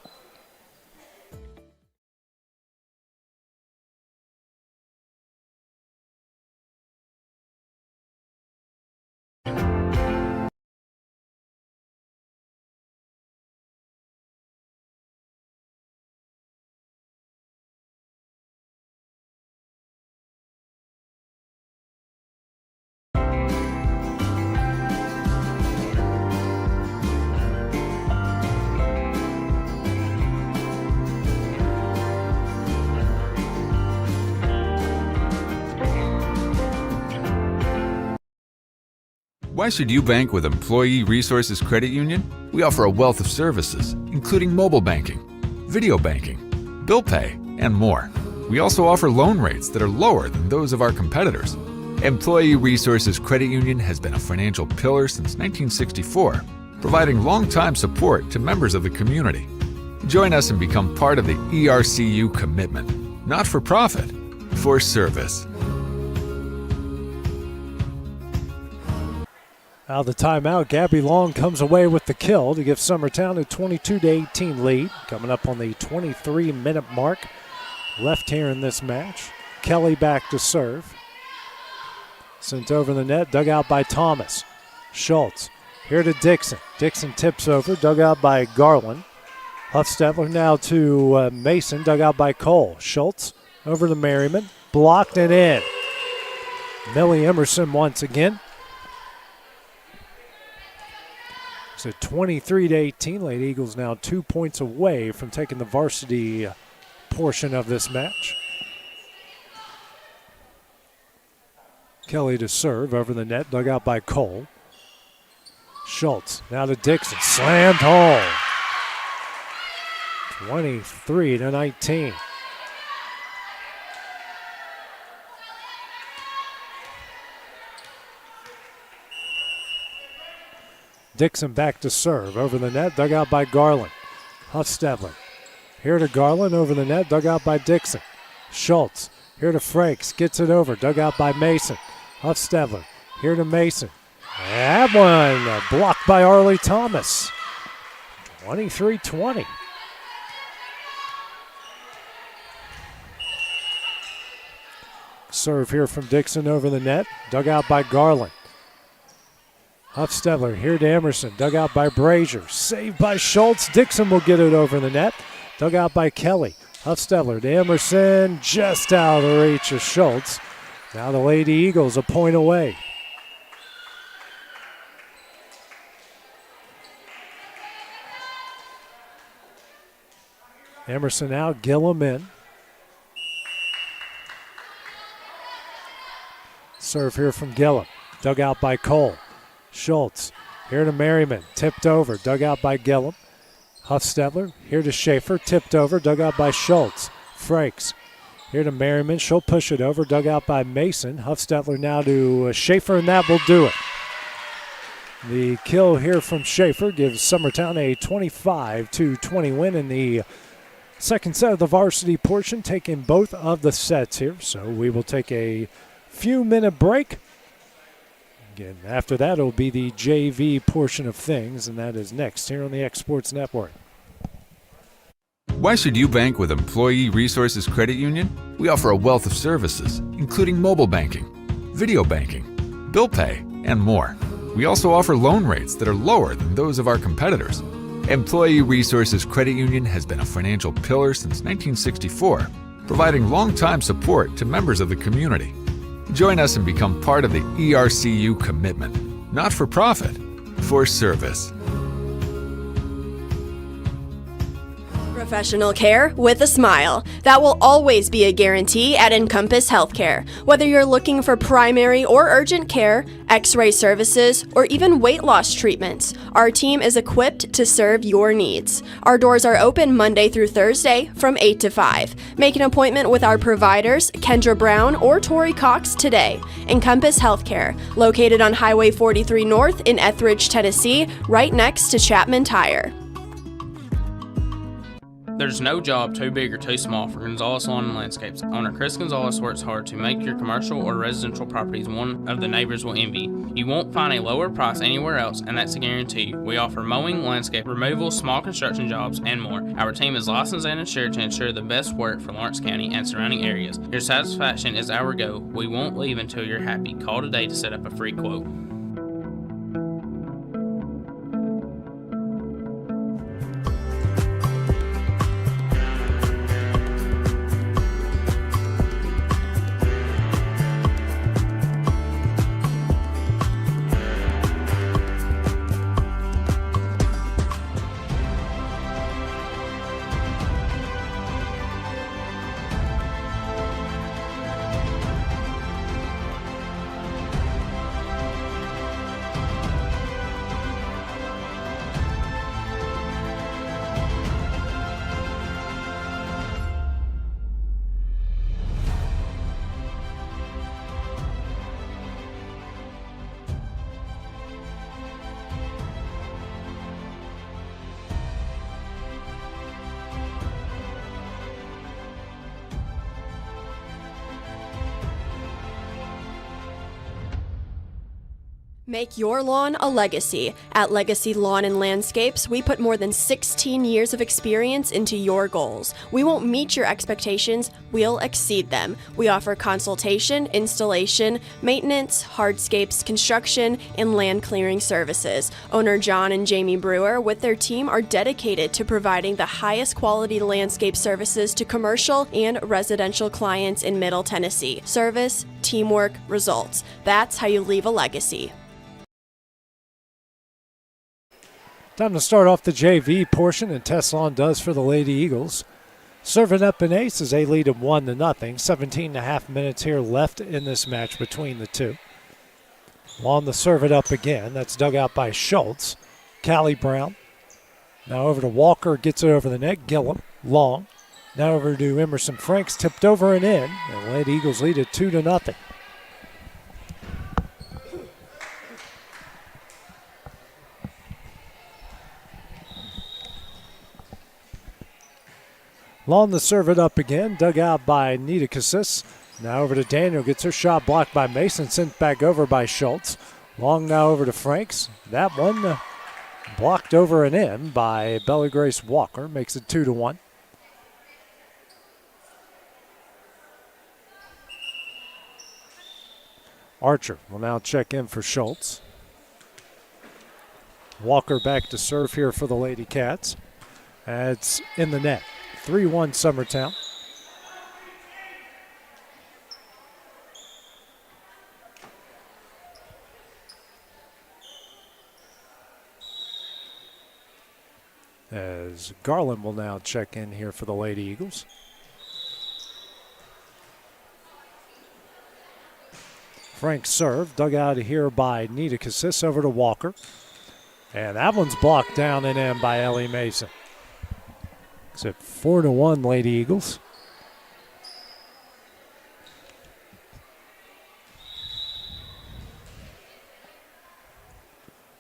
Why should you bank with Employee Resources Credit Union? We offer a wealth of services, including mobile banking, video banking, bill pay, and more. We also offer loan rates that are lower than those of our competitors. Employee Resources Credit Union has been a financial pillar since 1964, providing long-time support to members of the community. Join us and become part of the ERCU commitment, not for profit, for service. Out of the timeout, Gabby Long comes away with the kill to give Summertown a 22-18 lead. Coming up on the 23-minute mark left here in this match. Kelly back to serve. Sent over the net, dug out by Thomas. Schultz here to Dixon. Dixon tips over, dug out by Garland. Huffstetler now to Mason, dug out by Cole. Schultz over to Merriman, blocked and in. Millie Emerson once again. It's a 23-18. Lady Eagles now 2 points away from taking the varsity portion of this match. Kelly to serve over the net, dug out by Cole. Schultz now to Dixon, slammed home. 23-19. Dixon back to serve over the net, dug out by Garland. Huffstetler here to Garland over the net, dug out by Dixon. Schultz here to Frakes, gets it over, dug out by Mason. Huffstetler here to Mason. That one blocked by Arlie Thomas. 23-20. Serve here from Dixon over the net, dug out by Garland. Huffstetler here to Emerson, dug out by Brazier. Saved by Schultz. Dixon will get it over the net. Dug out by Kelly. Huffstetler to Emerson, just out of the reach of Schultz. Now the Lady Eagles a point away. Emerson out, Gillum in. Serve here from Gillum, dug out by Cole. Schultz here to Merriman, tipped over, dug out by Gillum. Huffstetler here to Schaefer, tipped over, dug out by Schultz. Frakes here to Merriman, she'll push it over, dug out by Mason. Huffstetler now to Schaefer, and that will do it. The kill here from Schaefer gives Summertown a 25-20 win in the second set of the varsity portion, taking both of the sets here. So we will take a few-minute break. Again, after that, it'll be the JV portion of things, and that is next here on the X Sports Network. Why should you bank with Employee Resources Credit Union? We offer a wealth of services, including mobile banking, video banking, bill pay, and more. We also offer loan rates that are lower than those of our competitors. Employee Resources Credit Union has been a financial pillar since 1964, providing long-time support to members of the community. Join us and become part of the ERCU commitment, not for profit, for service. Professional care with a smile. That will always be a guarantee at Encompass Healthcare. Whether you're looking for primary or urgent care, x-ray services, or even weight loss treatments, our team is equipped to serve your needs. Our doors are open Monday through Thursday from 8 to 5. Make an appointment with our providers, Kendra Brown or Tori Cox, today. Encompass Healthcare, located on Highway 43 North in Etheridge, Tennessee, right next to Chapman Tire. There's no job too big or too small for Gonzalez Lawn and Landscapes. Owner Chris Gonzalez works hard to make your commercial or residential properties one of the neighbors will envy. You won't find a lower price anywhere else, and that's a guarantee. We offer mowing, landscape removal, small construction jobs, and more. Our team is licensed and insured to ensure the best work for Lawrence County and surrounding areas. Your satisfaction is our goal. We won't leave until you're happy. Call today to set up a free quote. Make your lawn a legacy. At Legacy Lawn and Landscapes, we put more than 16 years of experience into your goals. We won't meet your expectations, we'll exceed them. We offer consultation, installation, maintenance, hardscapes, construction, and land clearing services. Owner John and Jamie Brewer, with their team, are dedicated to providing the highest quality landscape services to commercial and residential clients in Middle Tennessee. Service, teamwork, results. That's how you leave a legacy. Time to start off the JV portion, and Tessalon does for the Lady Eagles. Serving up an ace as they lead them 1-0. 17 and a half minutes here left in this match between the two. Long to serve it up again. That's dug out by Schultz. Callie Brown. Now over to Walker, gets it over the net. Gillum, long. Now over to Emerson Franks, tipped over and in. And Lady Eagles lead it 2-0. Long to serve it up again, dug out by Nita Cassis. Now over to Daniel, gets her shot blocked by Mason, sent back over by Schultz. Long now over to Franks. That one blocked over and in by Bella Grace Walker, makes it 2-1. Archer will now check in for Schultz. Walker back to serve here for the Lady Cats. It's in the net. 3-1 Summertown. As Garland will now check in here for the Lady Eagles. Frank serve, dug out of here by Nita Cassis, over to Walker. And that one's blocked down and in by Ellie Mason. It's at 4-1 Lady Eagles.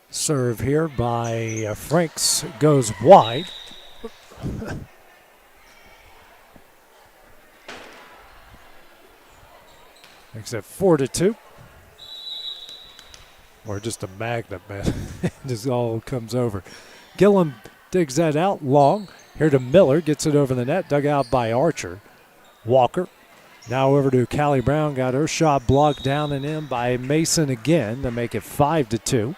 Serve here by Franks goes wide. Makes it 4-2. Or just a magnet, man. It just all comes over. Gillum digs that out long. Here to Miller, gets it over the net, dug out by Archer. Walker, now over to Callie Brown, got her shot blocked down and in by Mason again to make it 5-2.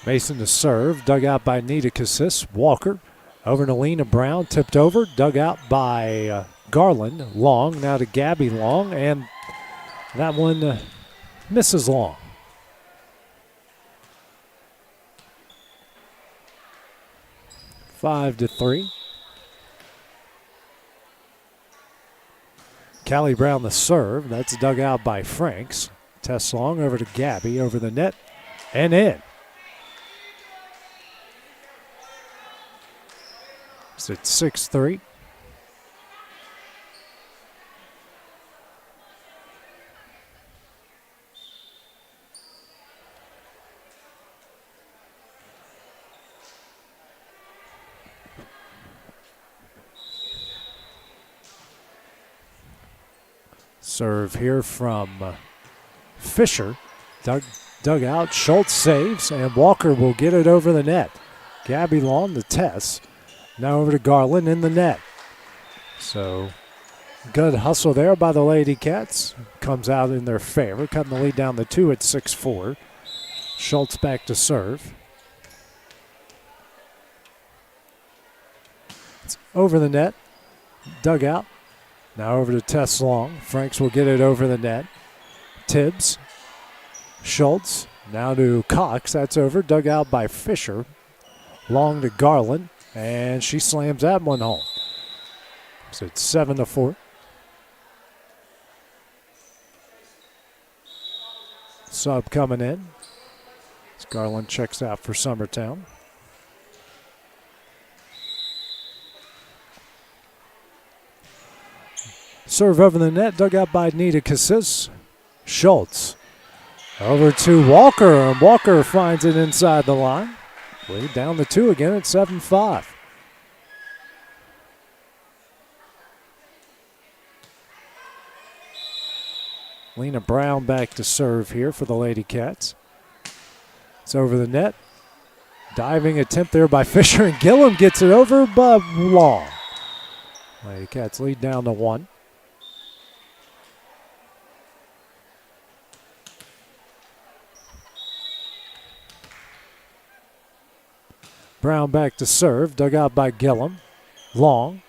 Mason to serve, dug out by Nita Cassis. Walker, over to Lena Brown, tipped over, dug out by Garland. Long, now to Gabby Long, and that one misses Long. 5-3. Callie Brown the serve. That's dug out by Franks. Tess Long over to Gabby, over the net, and in. It's at 6-3. Serve here from Fisher. Dug out. Schultz saves, and Walker will get it over the net. Gabby Long, the Tess. Now over to Garland in the net. So good hustle there by the Lady Cats. Comes out in their favor, cutting the lead down to 2 at 6-4. Schultz back to serve. It's over the net. Dug out. Now over to Tess Long. Franks will get it over the net. Tibbs. Schultz. Now to Cox. That's over. Dug out by Fisher. Long to Garland. And she slams that one home. So it's 7-4. Sub coming in. As Garland checks out for Summertown. Serve over the net, dug out by Nita Cassis. Schultz over to Walker, and Walker finds it inside the line. Lead down to 2 again at 7-5. Lena Brown back to serve here for the Lady Cats. It's over the net. Diving attempt there by Fisher, and Gillum gets it over, but long. Lady Cats lead down to 1. Brown back to serve, dug out by Gillum. Long.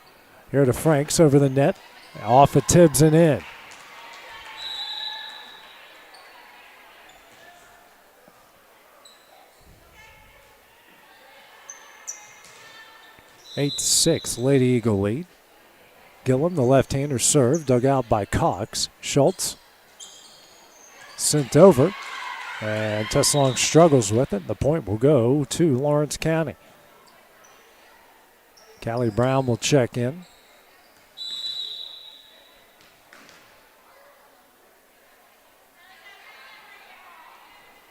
Here to Franks over the net. Off of Tibbs and in. Eight to 6, Lady Eagle lead. Gillum, the left-hander serve, dug out by Cox. Schultz sent over, and Tessalong struggles with it. The point will go to Lawrence County. Callie Brown will check in.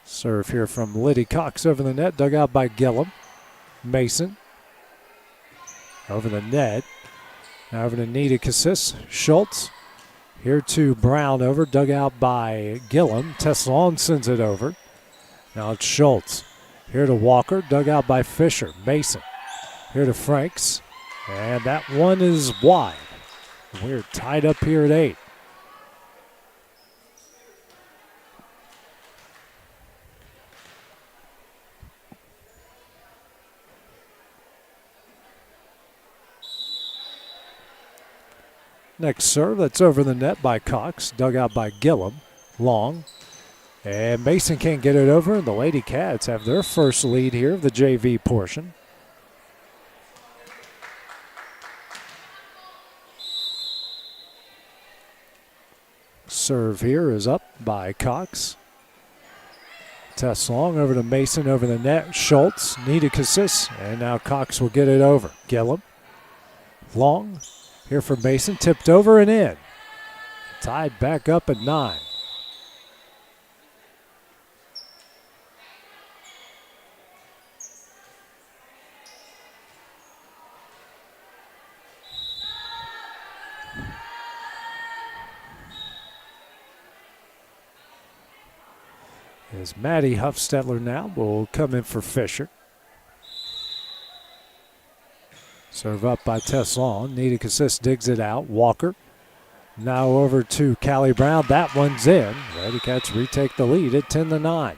Serve here from Liddy Cox over the net, dug out by Gillum. Mason over the net. Now over to Nita Cassis. Schultz. Here to Brown over. Dug out by Gillum. Tessalon sends it over. Now it's Schultz. Here to Walker. Dug out by Fisher. Mason. Here to Franks. And that one is wide. We're tied up here at 8. Next serve, that's over the net by Cox, dug out by Gillum. Long. And Mason can't get it over, and the Lady Cats have their first lead here of the JV portion. Serve here is up by Cox. Tess Long over to Mason over the net. Schultz, Nita Cassis, and now Cox will get it over. Gillum. Long. Here for Mason, tipped over and in. Tied back up at 9. As Maddie Huffstetler now will come in for Fisher. Serve up by Tessalon. Nita Cassis digs it out. Walker. Now over to Callie Brown. That one's in. Lady Cats retake the lead at 10-9.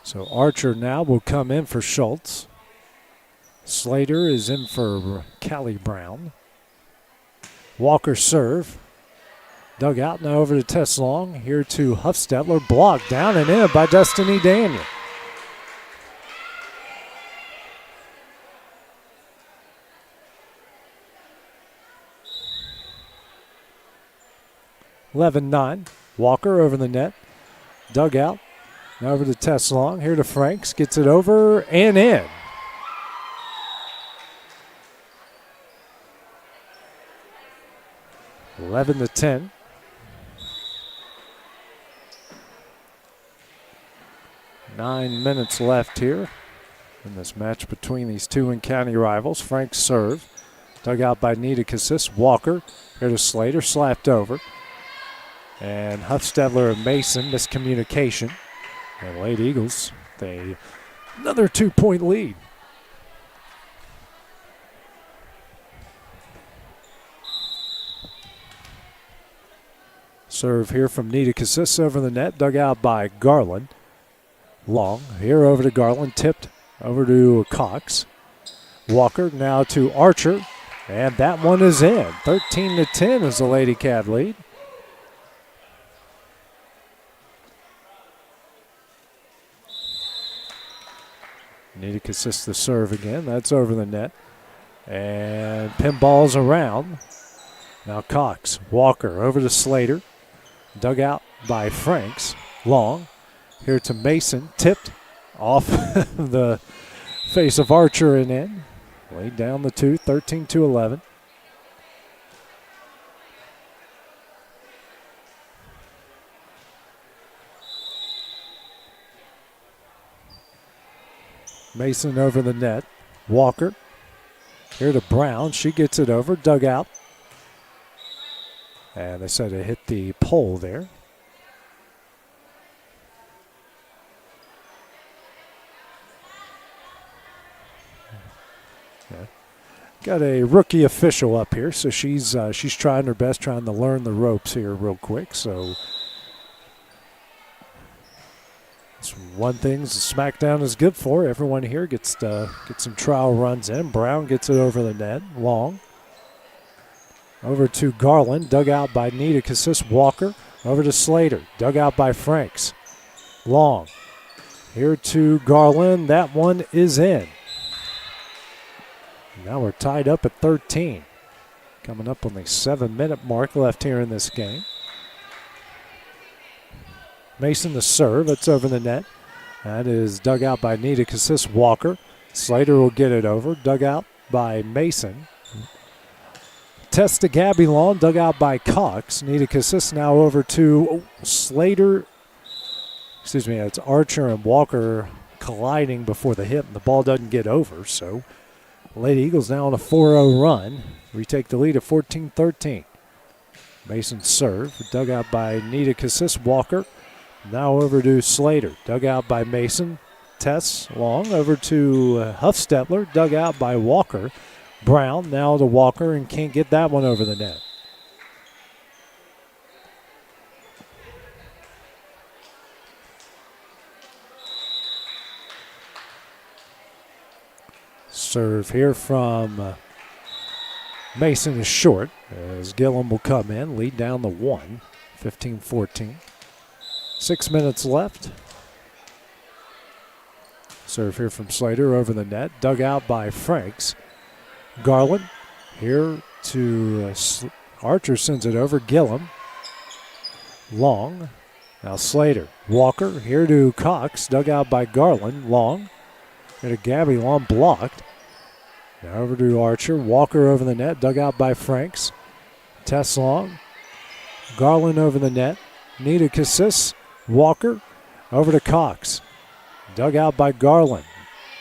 So Archer now will come in for Schultz. Slater is in for Callie Brown. Walker serve. Dug out now over to Tess Long. Here to Huffstetler. Blocked down and in by Destiny Daniel. (11-9). Walker over the net. Dug out. Now over to Tess Long. Here to Franks. Gets it over and in. 11-10. Nine minutes left here in this match between these two in-county rivals. Frank's serve. Dug out by Nita Cassis. Walker. Here to Slater. Slapped over. And Huffstetler and Mason. Miscommunication. And Lady Eagles, another 2-point lead. Serve here from Nita Cassis over the net, dug out by Garland. Long, here over to Garland, tipped over to Cox. Walker now to Archer, and that one is in. 13-10 is the Lady Cat lead. Nita Cassis the serve again, that's over the net. And pinballs around. Now Cox, Walker over to Slater. Dug out by Franks. Long. Here to Mason. Tipped off the face of Archer and in. Laid down the 2, 13-11. Mason over the net. Walker. Here to Brown. She gets it over. Dug out. And they said it hit the pole there. Yeah. Got a rookie official up here, so she's trying her best, trying to learn the ropes here real quick. So it's one thing the Smackdown is good for. Everyone here gets some trial runs in. Brown gets it over the net. Long. Over to Garland, dug out by Nita Cassis. Walker, over to Slater, dug out by Franks. Long, here to Garland, that one is in. Now we're tied up at 13. Coming up on the 7-minute mark left here in this game. Mason the serve, it's over the net. That is dug out by Nita Cassis. Walker, Slater will get it over, dug out by Mason. Test to Gabby Long, dug out by Cox. Nita Cassis now over to Slater. Excuse me, it's Archer and Walker colliding before the hit, and the ball doesn't get over. So Lady Eagles now on a 4-0 run. Retake the lead at 14-13. Mason serve, dug out by Nita Cassis. Walker now over to Slater, dug out by Mason. Tess Long over to Huffstetler, dug out by Walker. Brown now to Walker and can't get that one over the net. Serve here from Mason is short as Gillum will come in, lead down to 1, 15-14. 6 minutes left. Serve here from Slater over the net, dug out by Franks. Garland here to Archer, sends it over. Gillum. Long. Now Slater. Walker here to Cox. Dug out by Garland. Long. Here to Gabby. Long blocked. Now over to Archer. Walker over the net. Dug out by Franks. Tess Long. Garland over the net. Nita Cassis. Walker over to Cox. Dug out by Garland.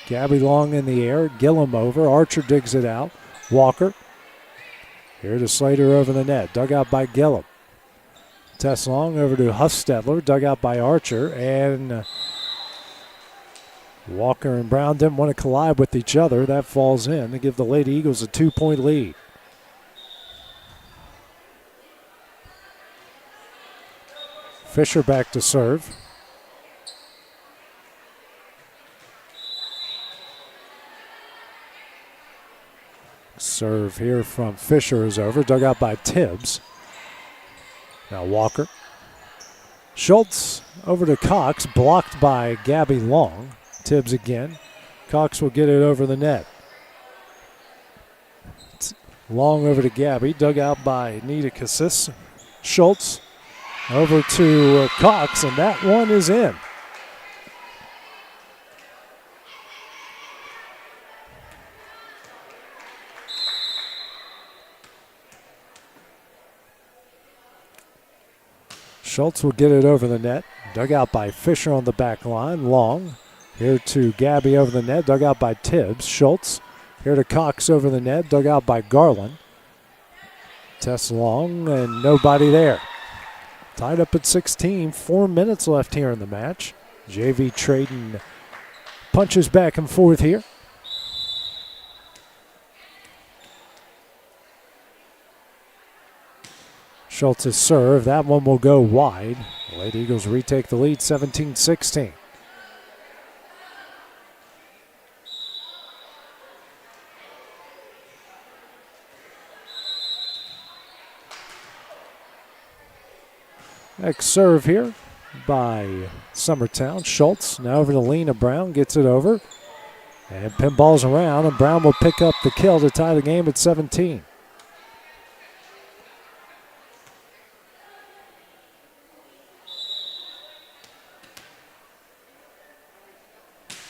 Gabby Long in the air. Gillum over. Archer digs it out. Walker. Here to Slater over the net. Dug out by Gillum. Tess Long over to Huffstetler. Dug out by Archer. And Walker and Brown didn't want to collide with each other. That falls in to give the Lady Eagles a 2-point lead. Fisher back to serve. Serve here from Fisher is over. Dug out by Tibbs. Now Walker. Schultz over to Cox. Blocked by Gabby Long. Tibbs again. Cox will get it over the net. Long over to Gabby. Dug out by Nita Cassis. Schultz over to Cox, and that one is in. Schultz will get it over the net. Dug out by Fisher on the back line. Long. Here to Gabby over the net. Dug out by Tibbs. Schultz. Here to Cox over the net. Dug out by Garland. Tess Long and nobody there. Tied up at 16. 4 minutes left here in the match. JV trading punches back and forth here. Schultz's serve. That one will go wide. Lady Eagles retake the lead 17-16. Next serve here by Summertown. Schultz now over to Lena Brown. Gets it over. And pinballs around. And Brown will pick up the kill to tie the game at 17.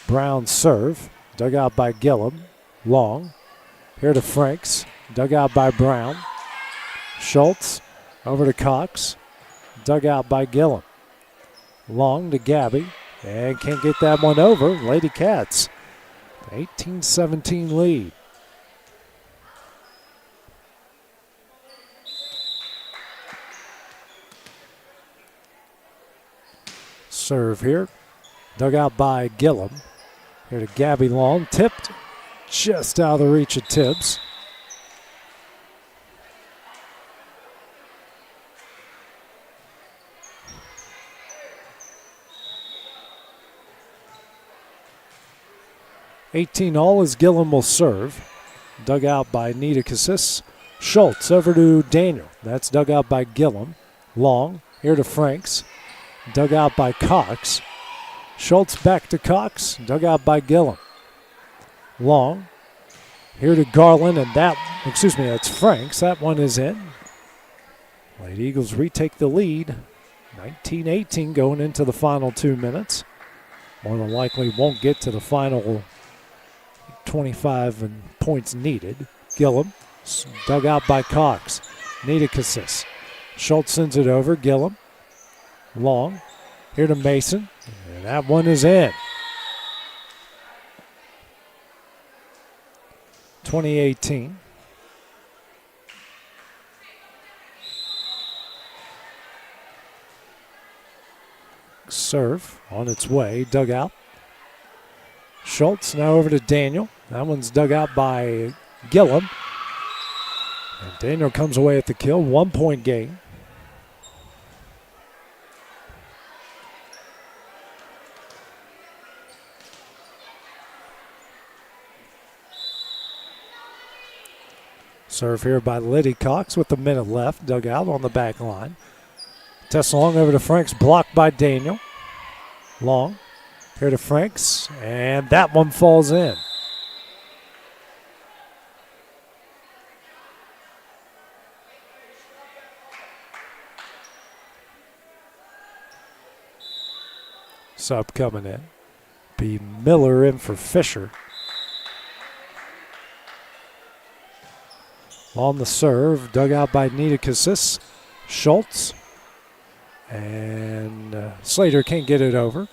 Brown serve. Dug out by Gillum. Long. Here to Franks. Dug out by Brown. Schultz over to Cox. Dug out by Gillum. Long to Gabby. And can't get that one over. Lady Cats 18-17 lead. Serve here. Dug out by Gillum. Here to Gabby Long. Tipped just out of the reach of Tibbs. $18 as Gillum will serve. Dug out by Nita Cassis. Schultz over to Daniel. That's dug out by Gillum. Long. Here to Franks. Dug out by Cox. Schultz back to Cox. Dug out by Gillum. Long. Here to Garland, and that's Franks. That one is in. Lady Eagles retake the lead. 19-18 going into the final 2 minutes. More than likely won't get to the final 25 and points needed. Gillum, dug out by Cox. Nita Cassis. Schultz sends it over. Gillum. Long. Here to Mason. And that one is in. 2018. Serve on its way. Dug out. Schultz now over to Daniel. That one's dug out by Gillum. And Daniel comes away at the kill. 1 point gain. Serve here by Liddy Cox with a minute left. Dug out on the back line. Tess Long over to Franks. Blocked by Daniel. Long. Here to Franks. And that one falls in. Sub coming in. Be Miller in for Fisher. On the serve, dug out by Nita Cassis. Schultz. And Slater can't get it over.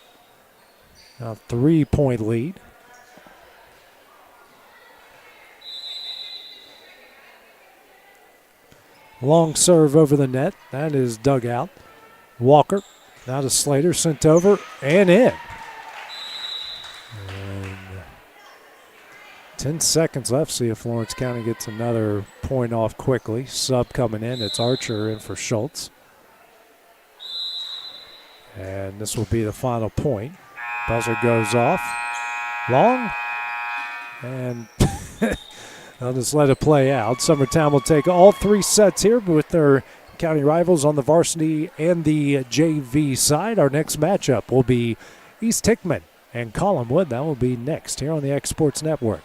Now 3 point lead. Long serve over the net. That is dug out. Walker. Now to Slater. Sent over and in. And 10 seconds left. See if Lawrence County gets another point off quickly. Sub coming in. It's Archer in for Schultz. And this will be the final point. Buzzer goes off. Long. And I'll just let it play out. Summertown will take all 3 sets here with their county rivals on the varsity and the JV side. Our next matchup will be East Hickman and Collinwood. That will be next here on the X Sports Network.